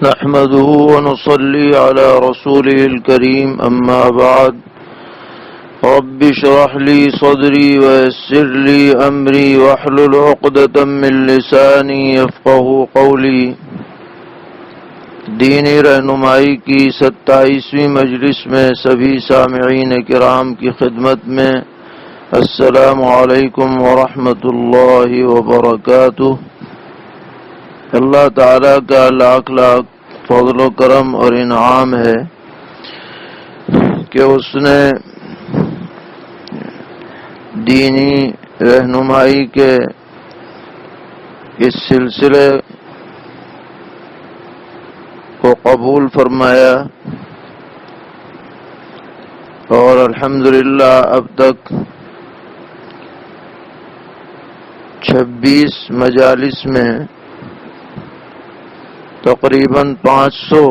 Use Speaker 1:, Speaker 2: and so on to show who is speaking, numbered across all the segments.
Speaker 1: نحمده ونصلي على رسوله الكريم أما بعد رب اشرح لي صدري ويسر لي أمري واحلل عقدة من لساني يفقهوا قولي دینی رہنمائی کی 27ویں مجلس میں سبھی سامعین کرام کی خدمت میں السلام علیکم ورحمۃ اللہ وبرکاتہ۔ اللہ تعالیٰ کا لاکھ لاکھ فضل و کرم اور انعام ہے کہ اس نے دینی رہنمائی کے اس سلسلے کو قبول فرمایا اور الحمدللہ اب تک 26 مجالس میں تقریباً 500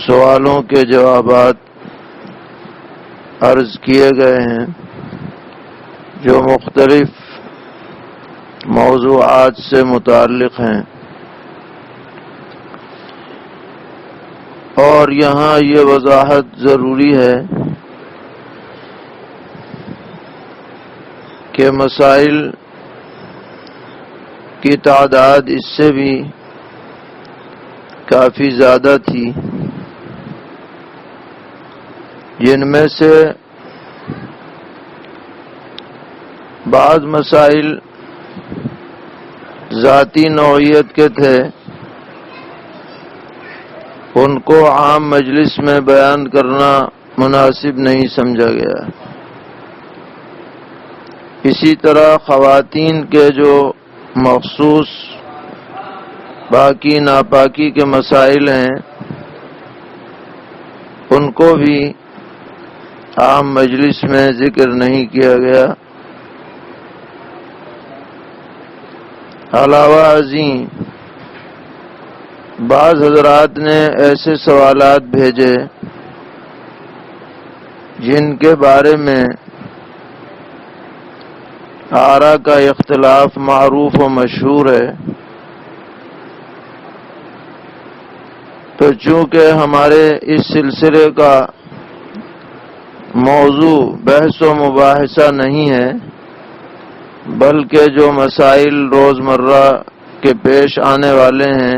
Speaker 1: سوالوں کے جوابات عرض کیے گئے ہیں جو مختلف موضوعات سے متعلق ہیں، اور یہاں یہ وضاحت ضروری ہے کہ مسائل کی تعداد اس سے بھی کافی زیادہ تھی، جن میں سے بعض مسائل ذاتی نوعیت کے تھے، ان کو عام مجلس میں بیان کرنا مناسب نہیں سمجھا گیا۔ اسی طرح خواتین کے جو مخصوص پاکی ناپاکی کے مسائل ہیں، ان کو بھی عام مجلس میں ذکر نہیں کیا گیا۔ علاوہ ازیں بعض حضرات نے ایسے سوالات بھیجے جن کے بارے میں آراء کا اختلاف معروف و مشہور ہے، تو چونکہ ہمارے اس سلسلے کا موضوع بحث و مباحثہ نہیں ہے، بلکہ جو مسائل روزمرہ کے پیش آنے والے ہیں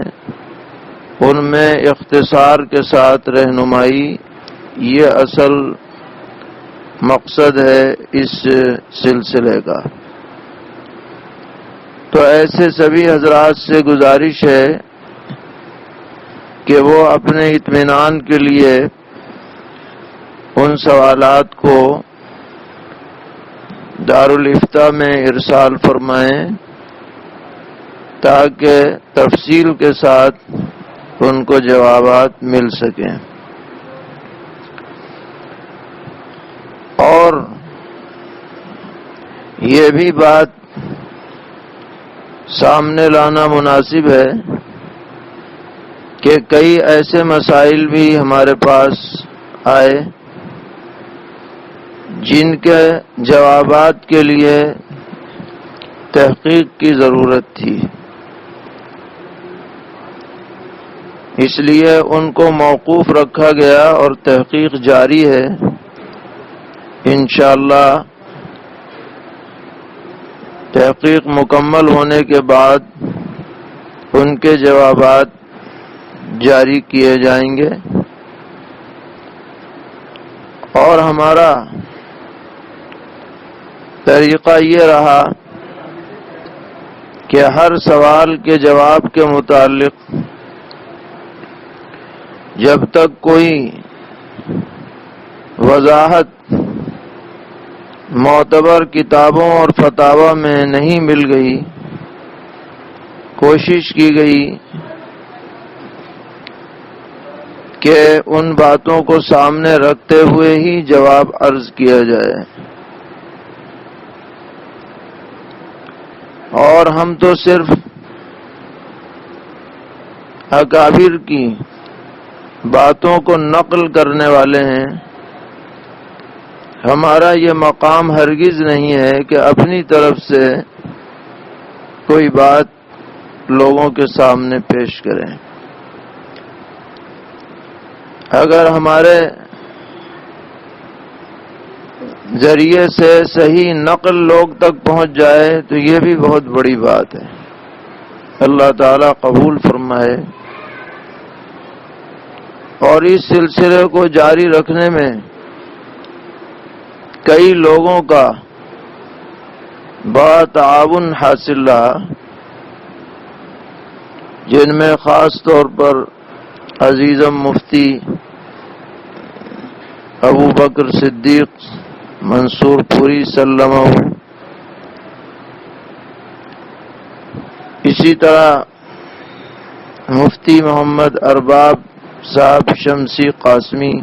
Speaker 1: ان میں اختصار کے ساتھ رہنمائی، یہ اصل مقصد ہے اس سلسلے کا۔ تو ایسے سبھی حضرات سے گزارش ہے کہ وہ اپنے اطمینان کے لیے ان سوالات کو دارالافتاء میں ارسال فرمائیں تاکہ تفصیل کے ساتھ ان کو جوابات مل سکیں۔ اور یہ بھی بات سامنے لانا مناسب ہے کہ کئی ایسے مسائل بھی ہمارے پاس آئے جن کے جوابات کے لیے تحقیق کی ضرورت تھی، اس لیے ان کو موقوف رکھا گیا اور تحقیق جاری ہے۔ انشاءاللہ تحقیق مکمل ہونے کے بعد ان کے جوابات جاری کیے جائیں گے، اور ہمارا طریقہ یہ رہا کہ ہر سوال کے جواب کے متعلق جب تک کوئی وضاحت معتبر کتابوں اور فتاوی میں نہیں مل گئی، کوشش کی گئی کہ ان باتوں کو سامنے رکھتے ہوئے ہی جواب عرض کیا جائے۔ اور ہم تو صرف اکابر کی باتوں کو نقل کرنے والے ہیں، ہمارا یہ مقام ہرگز نہیں ہے کہ اپنی طرف سے کوئی بات لوگوں کے سامنے پیش کریں۔ اگر ہمارے ذریعے سے صحیح نقل لوگ تک پہنچ جائے تو یہ بھی بہت بڑی بات ہے، اللہ تعالیٰ قبول فرمائے۔ اور اس سلسلے کو جاری رکھنے میں کئی لوگوں کا بڑا تعاون حاصل رہا، جن میں خاص طور پر عزیزم مفتی ابو بکر صدیق منصور پوری سلمہ، اسی طرح مفتی محمد ارباب صاحب شمسی قاسمی،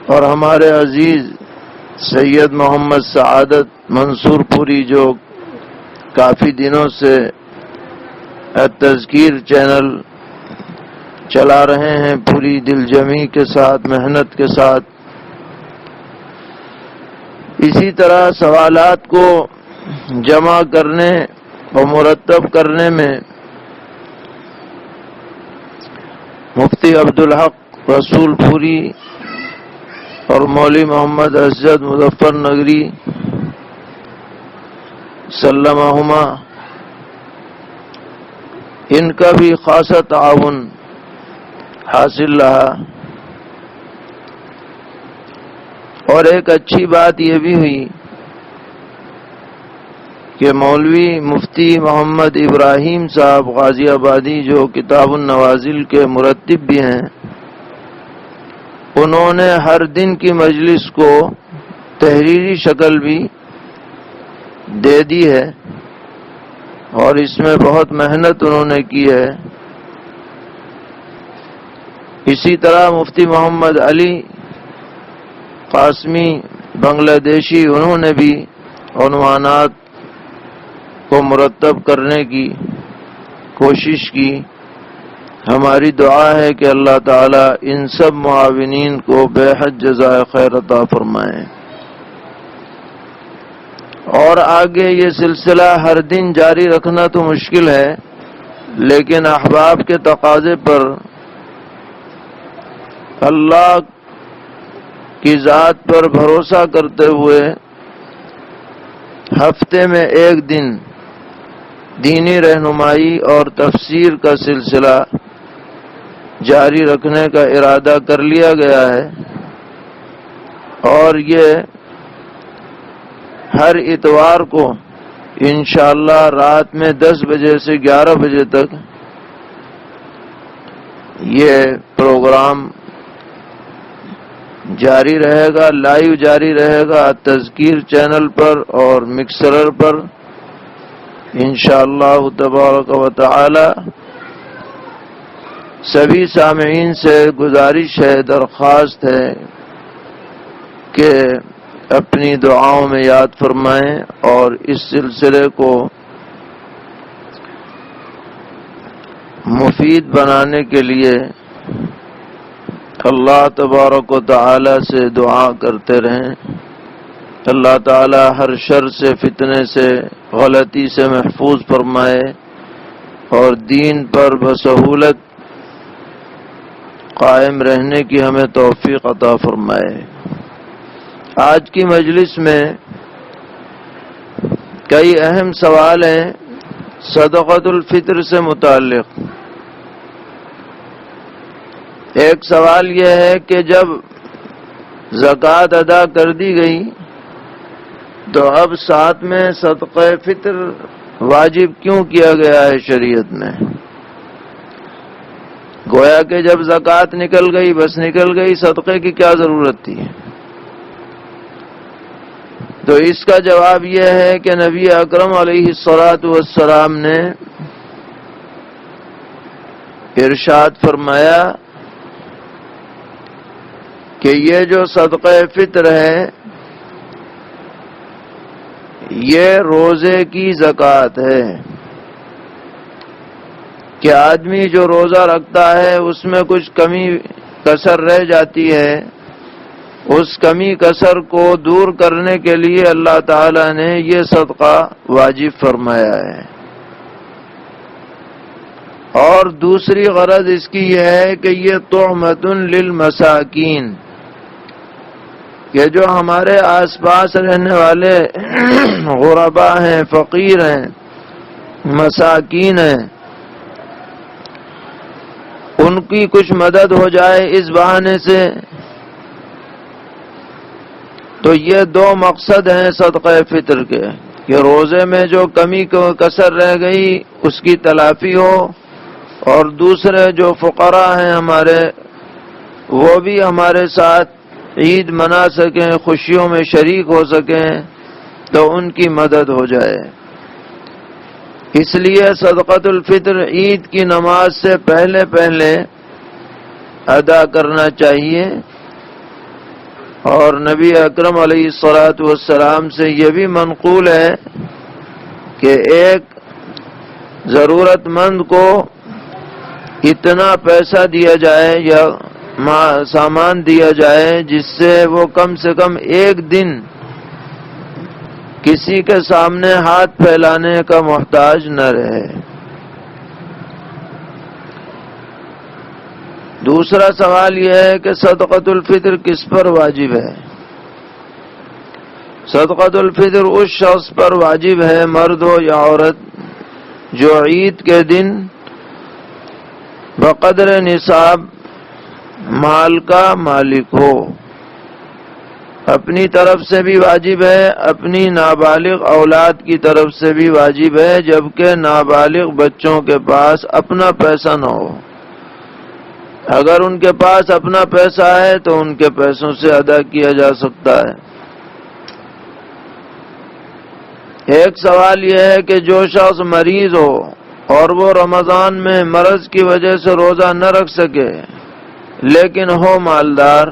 Speaker 1: اور ہمارے عزیز سید محمد سعادت منصور پوری جو کافی دنوں سے تذکیر چینل چلا رہے ہیں پوری دل جمی کے ساتھ، محنت کے ساتھ۔ اسی طرح سوالات کو جمع کرنے اور مرتب کرنے میں مفتی عبدالحق رسول پوری اور مولوی محمد اسجد مظفر نگری سلمہما، ان کا بھی خاصا تعاون حاصل رہا۔ اور ایک اچھی بات یہ بھی ہوئی کہ مولوی مفتی محمد ابراہیم صاحب غازی آبادی جو کتاب النوازل کے مرتب بھی ہیں، انہوں نے ہر دن کی مجلس کو تحریری شکل بھی دے دی ہے، اور اس میں بہت محنت انہوں نے کی ہے۔ اسی طرح مفتی محمد علی قاسمی بنگلہ دیشی، انہوں نے بھی عنوانات کو مرتب کرنے کی کوشش کی۔ ہماری دعا ہے کہ اللہ تعالی ان سب معاونین کو بے حد جزائے خیر عطا فرمائے۔ اور آگے یہ سلسلہ ہر دن جاری رکھنا تو مشکل ہے، لیکن احباب کے تقاضے پر اللہ کی ذات پر بھروسہ کرتے ہوئے ہفتے میں ایک دن دینی رہنمائی اور تفسیر کا سلسلہ جاری رکھنے کا ارادہ کر لیا گیا ہے، اور یہ ہر اتوار کو انشاءاللہ رات میں 10 بجے سے 11 بجے تک یہ پروگرام جاری رہے گا، لائیو جاری رہے گا تذکیر چینل پر اور مکسرر پر انشاءاللہ تبارک و تعالی۔ سبھی سامعین سے گزارش ہے، درخواست ہے کہ اپنی دعاؤں میں یاد فرمائیں، اور اس سلسلے کو مفید بنانے کے لیے اللہ تبارک و تعالی سے دعا کرتے رہیں۔ اللہ تعالی ہر شر سے، فتنے سے، غلطی سے محفوظ فرمائے، اور دین پر بسہولت قائم رہنے کی ہمیں توفیق عطا فرمائے۔ آج کی مجلس میں کئی اہم سوال ہیں صدقۃ الفطر سے متعلق۔ ایک سوال یہ ہے کہ جب زکوٰۃ ادا کر دی گئی تو اب ساتھ میں صدقہ فطر واجب کیوں کیا گیا ہے شریعت میں؟ گویا کہ جب زکوٰۃ نکل گئی بس نکل گئی، صدقے کی کیا ضرورت تھی؟ تو اس کا جواب یہ ہے کہ نبی اکرم علیہ الصلاۃ والسلام نے ارشاد فرمایا کہ یہ جو صدقہ فطر ہے یہ روزے کی زکوٰۃ ہے، کہ آدمی جو روزہ رکھتا ہے اس میں کچھ کمی کسر رہ جاتی ہے، اس کمی کسر کو دور کرنے کے لیے اللہ تعالی نے یہ صدقہ واجب فرمایا ہے۔ اور دوسری غرض اس کی یہ ہے کہ یہ طعمۃ للمساکین، کہ جو ہمارے آس پاس رہنے والے غربا ہیں، فقیر ہیں، مساکین ہیں، ان کی کچھ مدد ہو جائے اس بہانے سے۔ تو یہ دو مقصد ہیں صدقہ فطر کے، کہ روزے میں جو کمی کسر رہ گئی اس کی تلافی ہو، اور دوسرے جو فقراء ہیں ہمارے، وہ بھی ہمارے ساتھ عید منا سکیں، خوشیوں میں شریک ہو سکیں، تو ان کی مدد ہو جائے۔ اس لیے صدقۃ الفطر عید کی نماز سے پہلے پہلے ادا کرنا چاہیے۔ اور نبی اکرم علیہ الصلاۃ والسلام سے یہ بھی منقول ہے کہ ایک ضرورت مند کو اتنا پیسہ دیا جائے یا سامان دیا جائے جس سے وہ کم سے کم ایک دن کسی کے سامنے ہاتھ پھیلانے کا محتاج نہ رہے۔ دوسرا سوال یہ ہے کہ صدقۃ الفطر کس پر واجب ہے؟ صدقۃ الفطر اس شخص پر واجب ہے، مرد ہو یا عورت، جو عید کے دن بقدر نصاب مال کا مالک ہو۔ اپنی طرف سے بھی واجب ہے، اپنی نابالغ اولاد کی طرف سے بھی واجب ہے، جبکہ نابالغ بچوں کے پاس اپنا پیسہ نہ ہو۔ اگر ان کے پاس اپنا پیسہ ہے تو ان کے پیسوں سے ادا کیا جا سکتا ہے۔ ایک سوال یہ ہے کہ جو شخص مریض ہو اور وہ رمضان میں مرض کی وجہ سے روزہ نہ رکھ سکے لیکن ہو مالدار،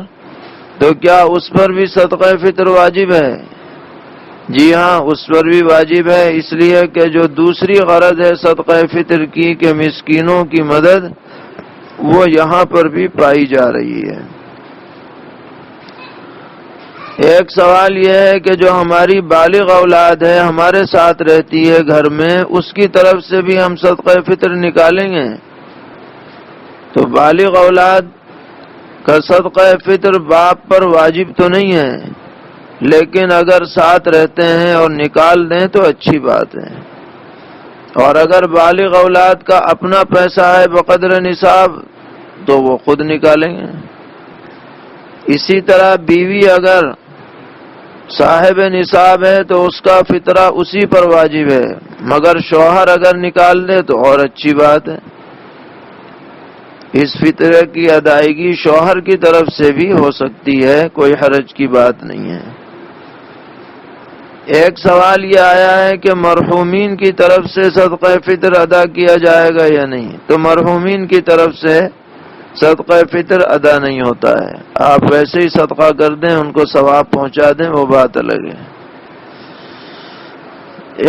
Speaker 1: تو کیا اس پر بھی صدقہ فطر واجب ہے؟ جی ہاں، اس پر بھی واجب ہے، اس لیے کہ جو دوسری غرض ہے صدقہ فطر کی کہ مسکینوں کی مدد، وہ یہاں پر بھی پائی جا رہی ہے۔ ایک سوال یہ ہے کہ جو ہماری بالغ اولاد ہے، ہمارے ساتھ رہتی ہے گھر میں، اس کی طرف سے بھی ہم صدقہ فطر نکالیں گے؟ تو بالغ اولاد کا صدقہ فطر باپ پر واجب تو نہیں ہے، لیکن اگر ساتھ رہتے ہیں اور نکال دیں تو اچھی بات ہے۔ اور اگر بالغ اولاد کا اپنا پیسہ ہے بقدر نصاب تو وہ خود نکالیں گے۔ اسی طرح بیوی اگر صاحب نصاب ہے تو اس کا فطرہ اسی پر واجب ہے، مگر شوہر اگر نکال دے تو اور اچھی بات ہے۔ اس فطرے کی ادائیگی شوہر کی طرف سے بھی ہو سکتی ہے، کوئی حرج کی بات نہیں ہے۔ ایک سوال یہ آیا ہے کہ مرحومین کی طرف سے صدقہ فطر ادا کیا جائے گا یا نہیں؟ تو مرحومین کی طرف سے صدقہ فطر ادا نہیں ہوتا ہے، آپ ویسے ہی صدقہ کر دیں، ان کو ثواب پہنچا دیں، وہ بات الگ ہے۔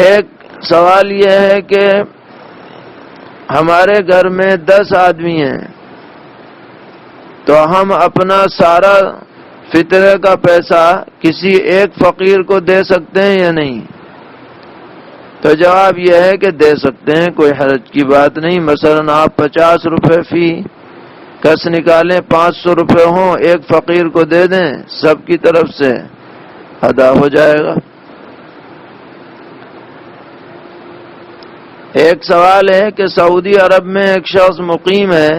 Speaker 1: ایک سوال یہ ہے کہ ہمارے گھر میں 10 آدمی ہیں، تو ہم اپنا سارا فطرے کا پیسہ کسی ایک فقیر کو دے سکتے ہیں یا نہیں؟ تو جواب یہ ہے کہ دے سکتے ہیں، کوئی حرج کی بات نہیں۔ مثلا آپ 50 روپے فی کس نکالیں، 500 روپے ہوں، ایک فقیر کو دے دیں، سب کی طرف سے ادا ہو جائے گا۔ ایک سوال ہے کہ سعودی عرب میں ایک شخص مقیم ہے،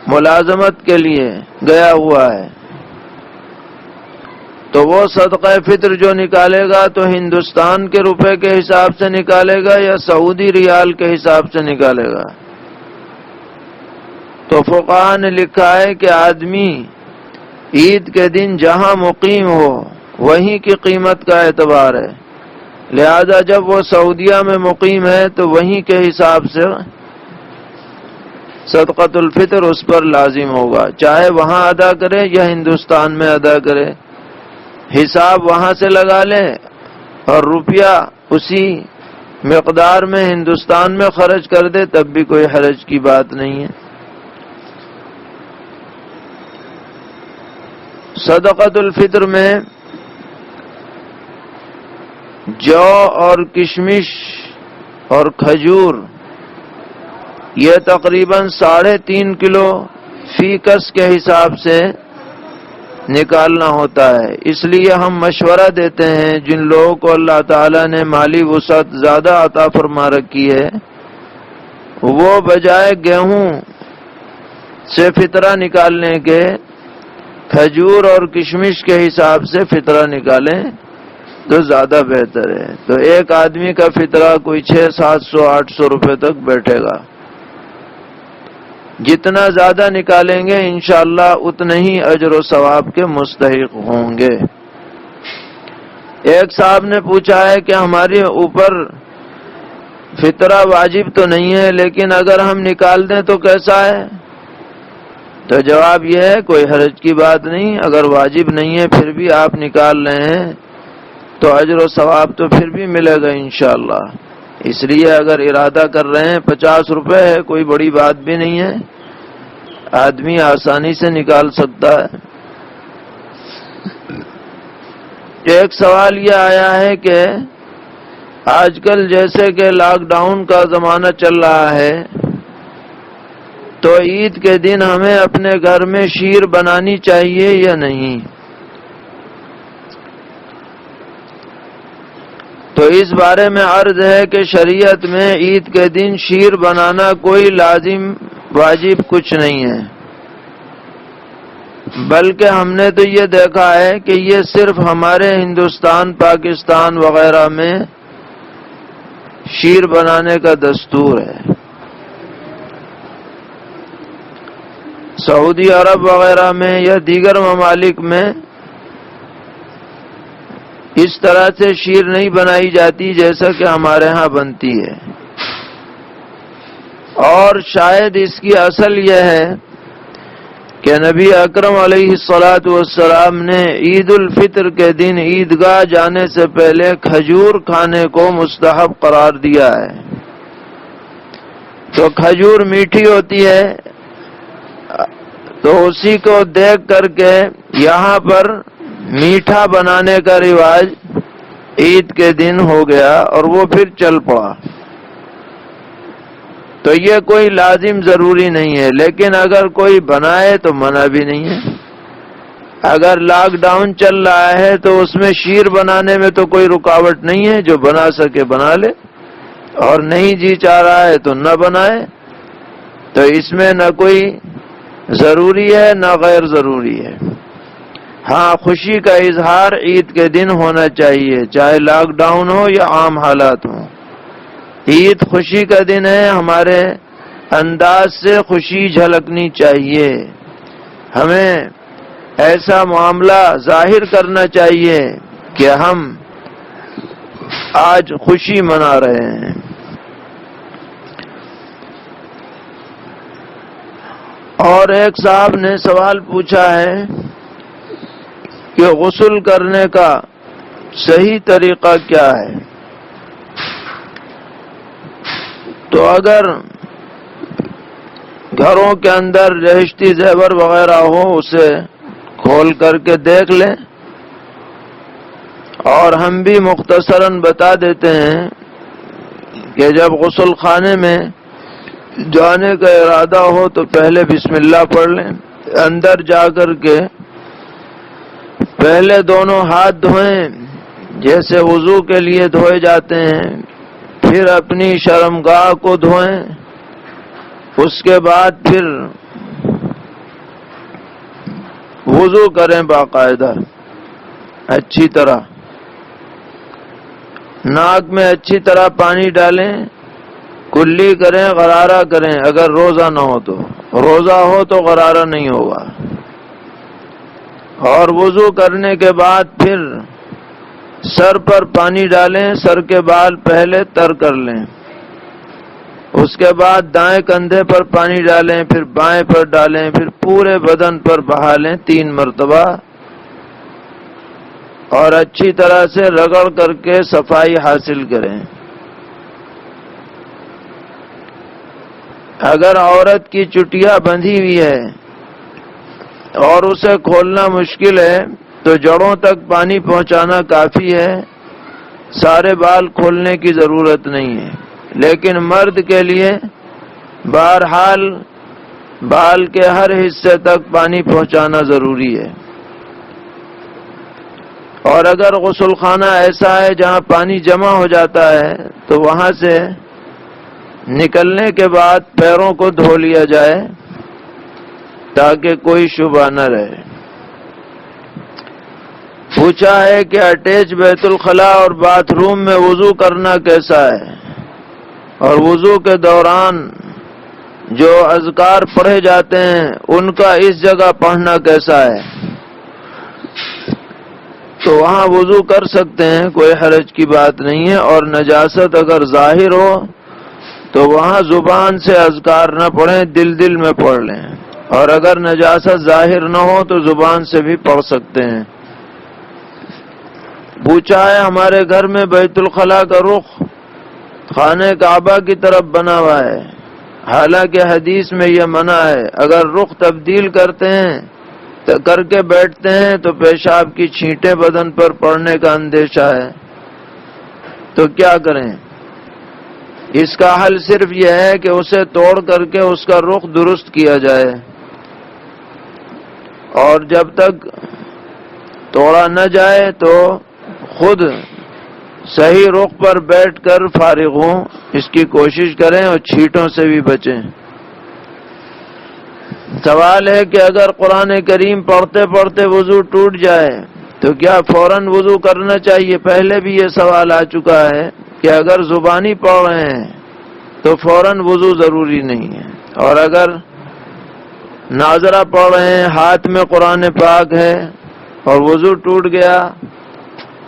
Speaker 1: ملازمت کے لیے گیا ہوا ہے، تو وہ صدقہ فطر جو نکالے گا تو ہندوستان کے روپے کے حساب سے نکالے گا یا سعودی ریال کے حساب سے نکالے گا؟ تو فقہاء نے لکھا ہے کہ آدمی عید کے دن جہاں مقیم ہو وہیں کی قیمت کا اعتبار ہے، لہذا جب وہ سعودیہ میں مقیم ہے تو وہیں کے حساب سے صدقۃ الفطر اس پر لازم ہوگا، چاہے وہاں ادا کرے یا ہندوستان میں ادا کرے، حساب وہاں سے لگا لے اور روپیہ اسی مقدار میں ہندوستان میں خرچ کر دے، تب بھی کوئی حرج کی بات نہیں ہے۔ صدقۃ الفطر میں جو اور کشمش اور کھجور یہ تقریباً 3.5 کلو فی کس کے حساب سے نکالنا ہوتا ہے۔ اس لیے ہم مشورہ دیتے ہیں جن لوگوں کو اللہ تعالیٰ نے مالی وسعت زیادہ عطا فرما رکھی ہے، وہ بجائے گیہوں سے فطرہ نکالنے کے کھجور اور کشمش کے حساب سے فطرہ نکالیں تو زیادہ بہتر ہے۔ تو ایک آدمی کا فطرہ کوئی 600-700-800 روپے تک بیٹھے گا۔ جتنا زیادہ نکالیں گے انشاءاللہ اتنے ہی اجر و ثواب کے مستحق ہوں گے۔ ایک صاحب نے پوچھا ہے کہ ہمارے اوپر فطرہ واجب تو نہیں ہے، لیکن اگر ہم نکال دیں تو کیسا ہے؟ تو جواب یہ ہے کوئی حرج کی بات نہیں، اگر واجب نہیں ہے پھر بھی آپ نکال رہے ہیں تو اجر و ثواب تو پھر بھی ملے گا انشاءاللہ۔ اس لیے اگر ارادہ کر رہے ہیں 50 روپے ہے، کوئی بڑی بات بھی نہیں ہے، آدمی آسانی سے نکال سکتا ہے۔ ایک سوال یہ آیا ہے کہ آج کل جیسے کہ لاک ڈاؤن کا زمانہ چل رہا ہے تو عید کے دن ہمیں اپنے گھر میں شیر بنانی چاہیے یا نہیں؟ تو اس بارے میں عرض ہے کہ شریعت میں عید کے دن شیر بنانا کوئی لازم واجب کچھ نہیں ہے، بلکہ ہم نے تو یہ دیکھا ہے کہ یہ صرف ہمارے ہندوستان، پاکستان وغیرہ میں شیر بنانے کا دستور ہے۔ سعودی عرب وغیرہ میں یا دیگر ممالک میں اس طرح سے شیر نہیں بنائی جاتی جیسا کہ ہمارے ہاں بنتی ہے، اور شاید اس کی اصل یہ ہے کہ نبی اکرم علیہ الصلاۃ والسلام نے عید الفطر کے دن عیدگاہ جانے سے پہلے کھجور کھانے کو مستحب قرار دیا ہے۔ تو کھجور میٹھی ہوتی ہے، تو اسی کو دیکھ کر کے یہاں پر میٹھا بنانے کا رواج عید کے دن ہو گیا اور وہ پھر چل پڑا۔ تو یہ کوئی لازم ضروری نہیں ہے، لیکن اگر کوئی بنائے تو منع بھی نہیں ہے۔ اگر لاک ڈاؤن چل رہا ہے تو اس میں شیر بنانے میں تو کوئی رکاوٹ نہیں ہے، جو بنا سکے بنا لے، اور نہیں جی چاہ رہا ہے تو نہ بنائے۔ تو اس میں نہ کوئی ضروری ہے نہ غیر ضروری ہے۔ ہاں، خوشی کا اظہار عید کے دن ہونا چاہیے، چاہے لاک ڈاؤن ہو یا عام حالات ہوں۔ عید خوشی کا دن ہے، ہمارے انداز سے خوشی جھلکنی چاہیے، ہمیں ایسا معاملہ ظاہر کرنا چاہیے کہ ہم آج خوشی منا رہے ہیں۔ اور ایک صاحب نے سوال پوچھا ہے کہ غسل کرنے کا صحیح طریقہ کیا ہے؟ تو اگر گھروں کے اندر رہشتی زیور وغیرہ ہو اسے کھول کر کے دیکھ لیں، اور ہم بھی مختصراً بتا دیتے ہیں کہ جب غسل خانے میں جانے کا ارادہ ہو تو پہلے بسم اللہ پڑھ لیں، اندر جا کر کے پہلے دونوں ہاتھ دھوئیں جیسے وضو کے لیے دھوئے جاتے ہیں، پھر اپنی شرمگاہ کو دھوئیں، اس کے بعد پھر وضو کریں باقاعدہ اچھی طرح، ناک میں اچھی طرح پانی ڈالیں، کلی کریں، غرارہ کریں۔ اگر روزہ نہ ہو تو، روزہ ہو تو غرارہ نہیں ہوگا۔ اور وضو کرنے کے بعد پھر سر پر پانی ڈالیں، سر کے بال پہلے تر کر لیں، اس کے بعد دائیں کندھے پر پانی ڈالیں، پھر بائیں پر ڈالیں، پھر پورے بدن پر بہا لیں 3 مرتبہ، اور اچھی طرح سے رگڑ کر کے صفائی حاصل کریں۔ اگر عورت کی چٹیا بندھی ہوئی ہے اور اسے کھولنا مشکل ہے تو جڑوں تک پانی پہنچانا کافی ہے، سارے بال کھولنے کی ضرورت نہیں ہے۔ لیکن مرد کے لیے بہرحال بال کے ہر حصے تک پانی پہنچانا ضروری ہے۔ اور اگر غسل خانہ ایسا ہے جہاں پانی جمع ہو جاتا ہے تو وہاں سے نکلنے کے بعد پیروں کو دھو لیا جائے تاکہ کوئی شبہ نہ رہے۔ پوچھا ہے کہ اٹیچ بیت الخلاء اور باتھ روم میں وضو کرنا کیسا ہے، اور وضو کے دوران جو اذکار پڑھے جاتے ہیں ان کا اس جگہ پڑھنا کیسا ہے؟ تو وہاں وضو کر سکتے ہیں، کوئی حرج کی بات نہیں ہے، اور نجاست اگر ظاہر ہو تو وہاں زبان سے اذکار نہ پڑھیں، دل میں پڑھ لیں، اور اگر نجاست ظاہر نہ ہو تو زبان سے بھی پڑھ سکتے ہیں۔ پوچھا ہے ہمارے گھر میں بیت الخلاء کا رخ خانہ کعبہ کی طرف بنا ہوا ہے، حالانکہ حدیث میں یہ منع ہے، اگر رخ تبدیل کرتے ہیں تو کر کے بیٹھتے ہیں تو پیشاب کی چھینٹیں بدن پر پڑنے کا اندیشہ ہے، تو کیا کریں؟ اس کا حل صرف یہ ہے کہ اسے توڑ کر کے اس کا رخ درست کیا جائے، اور جب تک توڑا نہ جائے تو خود صحیح رخ پر بیٹھ کر فارغ ہوں، اس کی کوشش کریں اور چھینٹوں سے بھی بچیں۔ سوال ہے کہ اگر قرآن کریم پڑھتے پڑھتے وضو ٹوٹ جائے تو کیا فوراً وضو کرنا چاہیے؟ پہلے بھی یہ سوال آ چکا ہے کہ اگر زبانی پڑھ رہے ہیں تو فوراً وضو ضروری نہیں ہے، اور اگر ناظرہ پڑھ رہے ہیں، ہاتھ میں قرآن پاک ہے اور وضو ٹوٹ گیا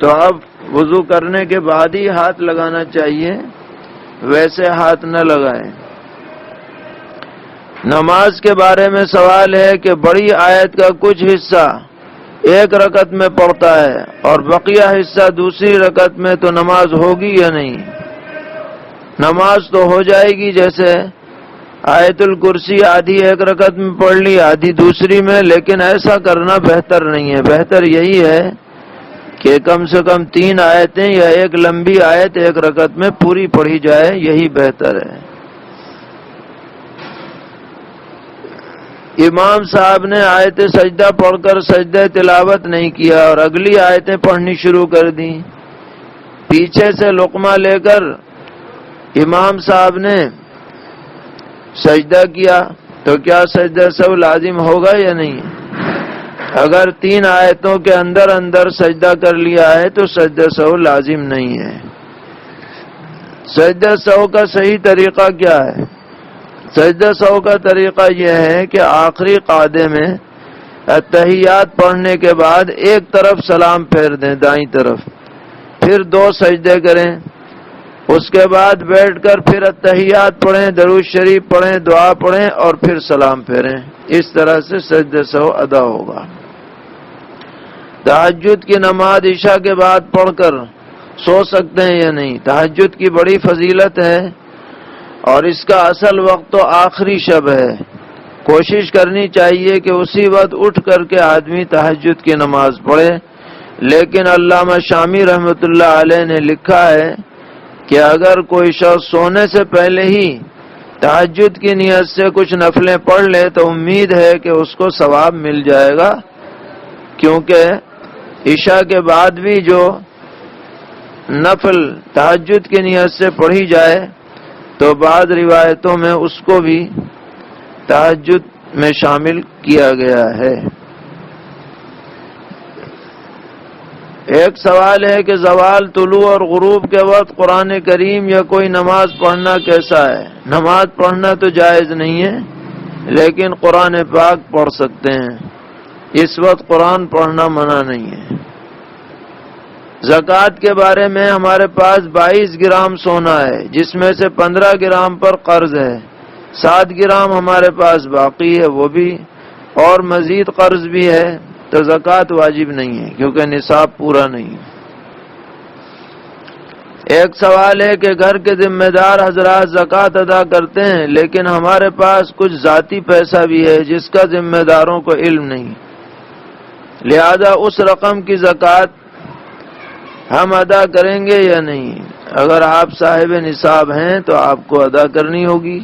Speaker 1: تو اب وضو کرنے کے بعد ہی ہاتھ لگانا چاہیے، ویسے ہاتھ نہ لگائیں۔ نماز کے بارے میں سوال ہے کہ بڑی آیت کا کچھ حصہ ایک رکعت میں پڑھتا ہے اور بقیہ حصہ دوسری رکعت میں، تو نماز ہوگی یا نہیں؟ نماز تو ہو جائے گی، جیسے آیت الکرسی آدھی ایک رکعت میں پڑھ لی آدھی دوسری میں، لیکن ایسا کرنا بہتر نہیں ہے۔ بہتر یہی ہے کہ کم سے کم 3 آیتیں یا ایک لمبی آیت ایک رکعت میں پوری پڑھی جائے، یہی بہتر ہے۔ امام صاحب نے آیت سجدہ پڑھ کر سجدہ تلاوت نہیں کیا اور اگلی آیتیں پڑھنی شروع کر دیں، پیچھے سے لقمہ لے کر امام صاحب نے سجدہ کیا، تو کیا سجدہ سہو لازم ہوگا یا نہیں؟ اگر 3 آیتوں کے اندر سجدہ کر لیا ہے تو سجدہ سہو لازم نہیں ہے۔ سجدہ سہو کا صحیح طریقہ کیا ہے؟ سجدہ سہو کا طریقہ یہ ہے کہ آخری قعدے میں اتحیات پڑھنے کے بعد ایک طرف سلام پھیر دیں، دائیں طرف، پھر 2 سجدے کریں، اس کے بعد بیٹھ کر پھر اتحیات پڑھیں، درود شریف پڑھیں، دعا پڑھیں اور پھر سلام پھیریں۔ اس طرح سے سجدہ سہو ادا ہوگا۔ تہجد کی نماز عشاء کے بعد پڑھ کر سو سکتے ہیں یا نہیں؟ تہجد کی بڑی فضیلت ہے اور اس کا اصل وقت تو آخری شب ہے۔ کوشش کرنی چاہیے کہ اسی وقت اٹھ کر کے آدمی تہجد کی نماز پڑھے، لیکن علامہ شامی رحمۃ اللہ علیہ نے لکھا ہے کہ اگر کوئی شخص سونے سے پہلے ہی تہجد کی نیت سے کچھ نفلیں پڑھ لے تو امید ہے کہ اس کو ثواب مل جائے گا، کیونکہ عشاء کے بعد بھی جو نفل تہجد کی نیت سے پڑھی جائے تو بعض روایتوں میں اس کو بھی تہجد میں شامل کیا گیا ہے۔ ایک سوال ہے کہ زوال، طلوع اور غروب کے وقت قرآن کریم یا کوئی نماز پڑھنا کیسا ہے؟ نماز پڑھنا تو جائز نہیں ہے، لیکن قرآن پاک پڑھ سکتے ہیں، اس وقت قرآن پڑھنا منع نہیں ہے۔ زکوٰۃ کے بارے میں ہمارے پاس 22 گرام سونا ہے، جس میں سے 15 گرام پر قرض ہے، 7 گرام ہمارے پاس باقی ہے، وہ بھی اور مزید قرض بھی ہے، تو زکوٰۃ واجب نہیں ہے کیونکہ نصاب پورا نہیں ہے۔ ایک سوال ہے کہ گھر کے ذمہ دار حضرات زکوٰۃ ادا کرتے ہیں، لیکن ہمارے پاس کچھ ذاتی پیسہ بھی ہے جس کا ذمہ داروں کو علم نہیں، لہذا اس رقم کی زکوٰۃ ہم ادا کریں گے یا نہیں؟ اگر آپ صاحب نصاب ہیں تو آپ کو ادا کرنی ہوگی۔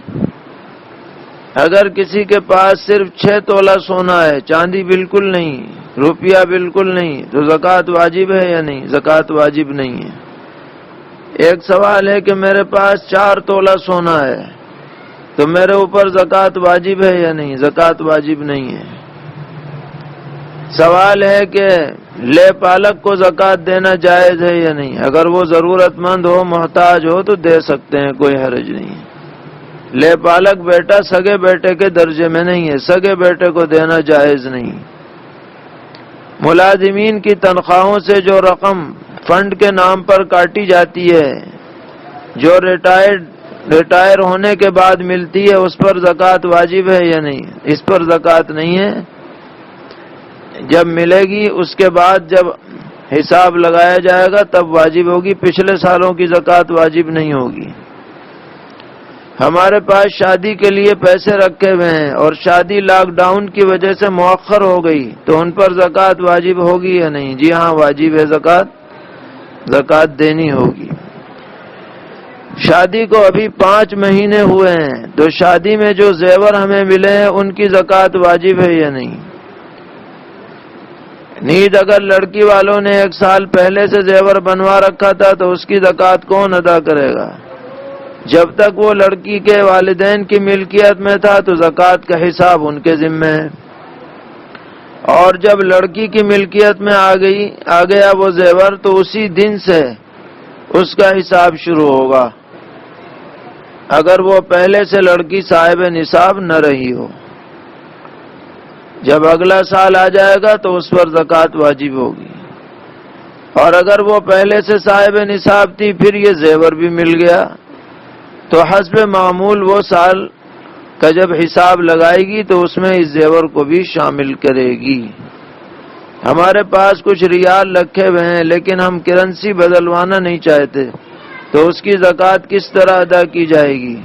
Speaker 1: اگر کسی کے پاس صرف 6 تولہ سونا ہے، چاندی بالکل نہیں، روپیہ بالکل نہیں، تو زکوٰۃ واجب ہے یا نہیں؟ زکوٰۃ واجب نہیں ہے۔ ایک سوال ہے کہ میرے پاس 4 تولہ سونا ہے تو میرے اوپر زکوٰۃ واجب ہے یا نہیں؟ زکوٰۃ واجب نہیں ہے۔ سوال ہے کہ لے پالک کو زکوٰۃ دینا جائز ہے یا نہیں؟ اگر وہ ضرورت مند ہو، محتاج ہو تو دے سکتے ہیں، کوئی حرج نہیں ہے۔ لے پالک بیٹا سگے بیٹے کے درجے میں نہیں ہے، سگے بیٹے کو دینا جائز نہیں۔ ملازمین کی تنخواہوں سے جو رقم فنڈ کے نام پر کاٹی جاتی ہے، جو ریٹائر ہونے کے بعد ملتی ہے، اس پر زکوٰۃ واجب ہے یا نہیں؟ اس پر زکوٰۃ نہیں ہے۔ جب ملے گی اس کے بعد جب حساب لگایا جائے گا تب واجب ہوگی، پچھلے سالوں کی زکوٰۃ واجب نہیں ہوگی۔ ہمارے پاس شادی کے لیے پیسے رکھے ہوئے ہیں اور شادی لاک ڈاؤن کی وجہ سے مؤخر ہو گئی تو ان پر زکوٰۃ واجب ہوگی یا نہیں؟ جی ہاں، واجب ہے، زکوٰۃ دینی ہوگی۔ شادی کو ابھی 5 مہینے ہوئے ہیں تو شادی میں جو زیور ہمیں ملے ہیں ان کی زکوٰۃ واجب ہے یا نہیں؟ نیز اگر لڑکی والوں نے 1 سال پہلے سے زیور بنوا رکھا تھا تو اس کی زکوٰۃ کون ادا کرے گا؟ جب تک وہ لڑکی کے والدین کی ملکیت میں تھا تو زکوٰۃ کا حساب ان کے ذمہ ہے، اور جب لڑکی کی ملکیت میں آ گیا وہ زیور تو اسی دن سے اس کا حساب شروع ہوگا، اگر وہ پہلے سے لڑکی صاحب نصاب نہ رہی ہو۔ جب اگلا سال آ جائے گا تو اس پر زکوٰۃ واجب ہوگی، اور اگر وہ پہلے سے صاحب نصاب تھی پھر یہ زیور بھی مل گیا تو حسب معمول وہ سال کا جب حساب لگائے گی تو اس میں اس زیور کو بھی شامل کرے گی۔ ہمارے پاس کچھ ریال رکھے ہوئے ہیں لیکن ہم کرنسی بدلوانا نہیں چاہتے تو اس کی زکوٰۃ کس طرح ادا کی جائے گی؟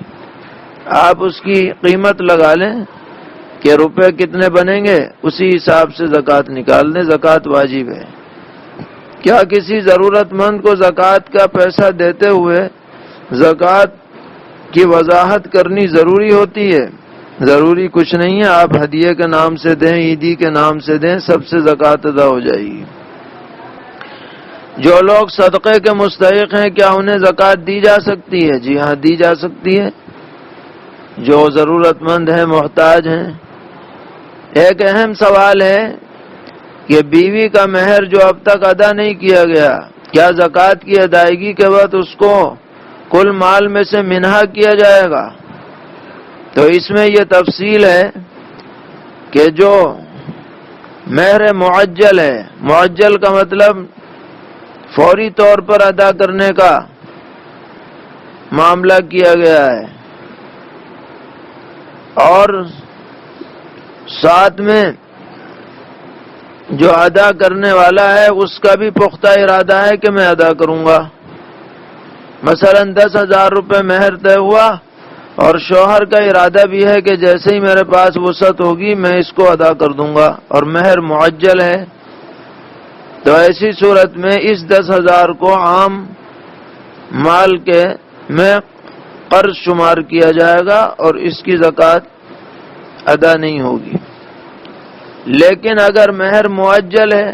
Speaker 1: آپ اس کی قیمت لگا لیں کہ روپے کتنے بنیں گے، اسی حساب سے زکوٰۃ نکال دیں، زکوٰۃ واجب ہے۔ کیا کسی ضرورت مند کو زکوٰۃ کا پیسہ دیتے ہوئے زکوٰۃ کی وضاحت کرنی ضروری ہوتی ہے؟ ضروری کچھ نہیں ہے، آپ ہدیے کے نام سے دیں، عیدی کے نام سے دیں، سب سے زکوٰۃ ادا ہو جائے گی۔ جو لوگ صدقے کے مستحق ہیں کیا انہیں زکوٰۃ دی جا سکتی ہے؟ جی ہاں، دی جا سکتی ہے، جو ضرورت مند ہیں، محتاج ہیں۔ ایک اہم سوال ہے کہ بیوی کا مہر جو اب تک ادا نہیں کیا گیا، کیا زکوٰۃ کی ادائیگی کے وقت اس کو کل مال میں سے منہا کیا جائے گا؟ تو اس میں یہ تفصیل ہے کہ جو مہر معجل ہے، معجل کا مطلب فوری طور پر ادا کرنے کا معاملہ کیا گیا ہے، اور ساتھ میں جو ادا کرنے والا ہے اس کا بھی پختہ ارادہ ہے کہ میں ادا کروں گا۔ مثلا 10,000 روپے مہر طے ہوا اور شوہر کا ارادہ بھی ہے کہ جیسے ہی میرے پاس وسعت ہوگی میں اس کو ادا کر دوں گا، اور مہر معجل ہے، تو ایسی صورت میں اس 10,000 کو عام مال کے میں قرض شمار کیا جائے گا اور اس کی زکوٰۃ ادا نہیں ہوگی۔ لیکن اگر مہر معجل ہے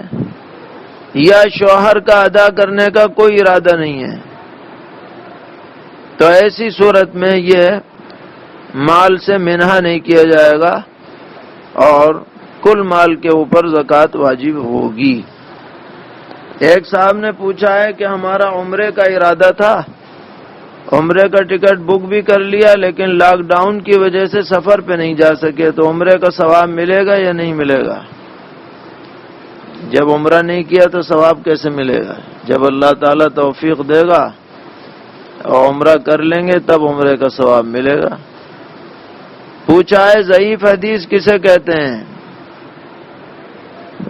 Speaker 1: یا شوہر کا ادا کرنے کا کوئی ارادہ نہیں ہے تو ایسی صورت میں یہ مال سے منہا نہیں کیا جائے گا اور کل مال کے اوپر زکوٰۃ واجب ہوگی۔ ایک صاحب نے پوچھا ہے کہ ہمارا عمرے کا ارادہ تھا، عمرے کا ٹکٹ بک بھی کر لیا لیکن لاک ڈاؤن کی وجہ سے سفر پہ نہیں جا سکے، تو عمرے کا ثواب ملے گا یا نہیں ملے گا؟ جب عمرہ نہیں کیا تو ثواب کیسے ملے گا؟ جب اللہ تعالیٰ توفیق دے گا اور عمرہ کر لیں گے تب عمرے کا ثواب ملے گا۔ پوچھا ہے ضعیف حدیث کسے کہتے ہیں؟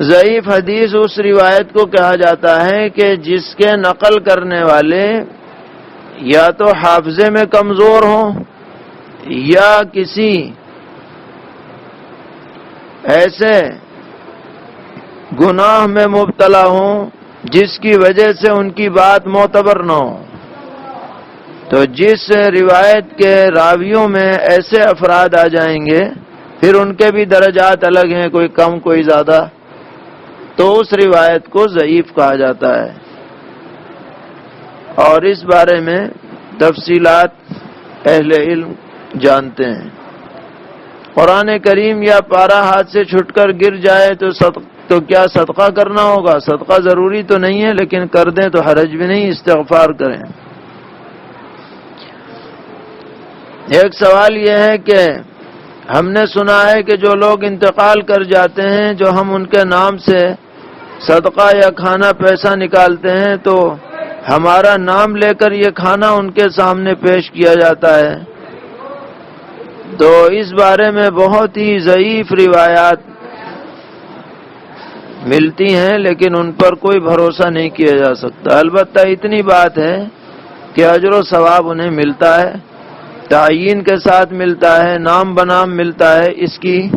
Speaker 1: ضعیف حدیث اس روایت کو کہا جاتا ہے کہ جس کے نقل کرنے والے یا تو حافظے میں کمزور ہوں یا کسی ایسے گناہ میں مبتلا ہوں جس کی وجہ سے ان کی بات معتبر نہ ہو۔ تو جس روایت کے راویوں میں ایسے افراد آ جائیں گے پھر ان کے بھی درجات الگ ہیں، کوئی کم کوئی زیادہ، تو اس روایت کو ضعیف کہا جاتا ہے۔ اور اس بارے میں تفصیلات اہل علم جانتے ہیں۔ قرآن کریم یا پارا ہاتھ سے چھٹ کر گر جائے تو کیا صدقہ کرنا ہوگا؟ صدقہ ضروری تو نہیں ہے، لیکن کر دیں تو حرج بھی نہیں، استغفار کریں۔ ایک سوال یہ ہے کہ ہم نے سنا ہے کہ جو لوگ انتقال کر جاتے ہیں، جو ہم ان کے نام سے صدقہ یا کھانا پیسہ نکالتے ہیں، تو ہمارا نام لے کر یہ کھانا ان کے سامنے پیش کیا جاتا ہے۔ تو اس بارے میں بہت ہی ضعیف روایات ملتی ہیں، لیکن ان پر کوئی بھروسہ نہیں کیا جا سکتا۔ البتہ اتنی بات ہے کہ اجر و ثواب انہیں ملتا ہے، تعیین کے ساتھ ملتا ہے، نام بنام ملتا ہے، اس کی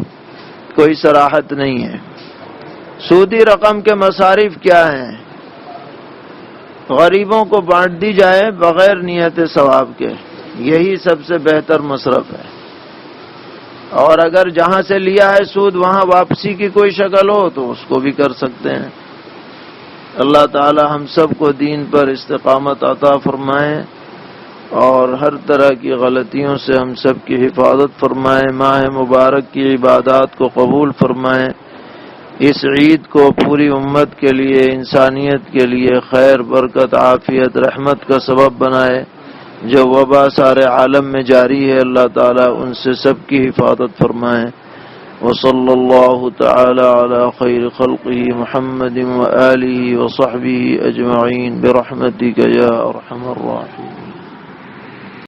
Speaker 1: کوئی صراحت نہیں ہے۔ سودی رقم کے مصارف کیا ہیں؟ غریبوں کو بانٹ دی جائے بغیر نیت ثواب کے، یہی سب سے بہتر مصرف ہے۔ اور اگر جہاں سے لیا ہے سود وہاں واپسی کی کوئی شکل ہو تو اس کو بھی کر سکتے ہیں۔ اللہ تعالی ہم سب کو دین پر استقامت عطا فرمائے اور ہر طرح کی غلطیوں سے ہم سب کی حفاظت فرمائے۔ ماہ مبارک کی عبادات کو قبول فرمائے۔ اس عید کو پوری امت کے لیے، انسانیت کے لیے خیر، برکت، عافیت، رحمت کا سبب بنائے۔ جو وبا سارے عالم میں جاری ہے اللہ تعالیٰ ان سے سب کی حفاظت فرمائے۔ وصلی اللہ تعالی علی خیر خلقہ محمد وآلہ وصحبہ اجمعین برحمتک یا ارحم الراحمین۔